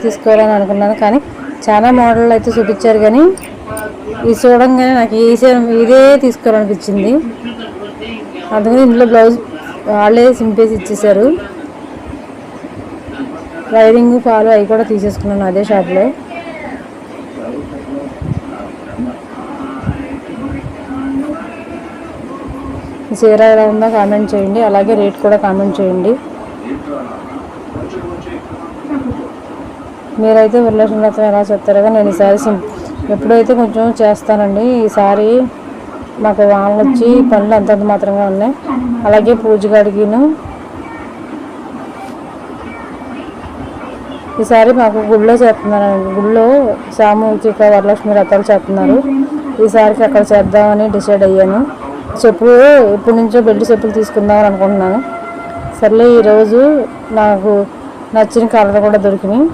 తీసుకోవాలని అనుకున్నాను, కానీ చాలా మోడల్ అయితే చూపించారు. కానీ ఇది చూడంగానే నాకు ఇదే తీసుకోవాలనిపించింది. అందుకని ఇందులో బ్లౌజ్ వాళ్ళే సింపేసి ఇచ్చేసారు. లైనింగ్ ఫాలు అవి కూడా తీసేసుకున్నాను అదే షాప్లో. చీర ఎలా ఉందో కామెంట్ చేయండి, అలాగే రేట్ కూడా కామెంట్ చేయండి. మీరైతే వరలక్ష్మి వ్రతం ఎలా చేస్తారో నేను ఈసారి ఎప్పుడైతే కొంచెం చేస్తానండి. ఈసారి మాకు వానలు వచ్చి పనులు అంతంత మాత్రంగా ఉన్నాయి. అలాగే పూజ గడిగిను ఈసారి మాకు గుళ్ళో చేస్తున్నారండి. గుళ్ళో సామూహిక వరలక్ష్మి వ్రతాలు చేస్తున్నారు. ఈసారికి అక్కడ చేద్దామని డిసైడ్ అయ్యాను. చెప్పులు ఎప్పటి నుంచో బెల్ట్ చెప్పులు తీసుకుందామని అనుకుంటున్నాను. సర్లే ఈరోజు నాకు నచ్చిన కలర్ కూడా దొరికినాయి.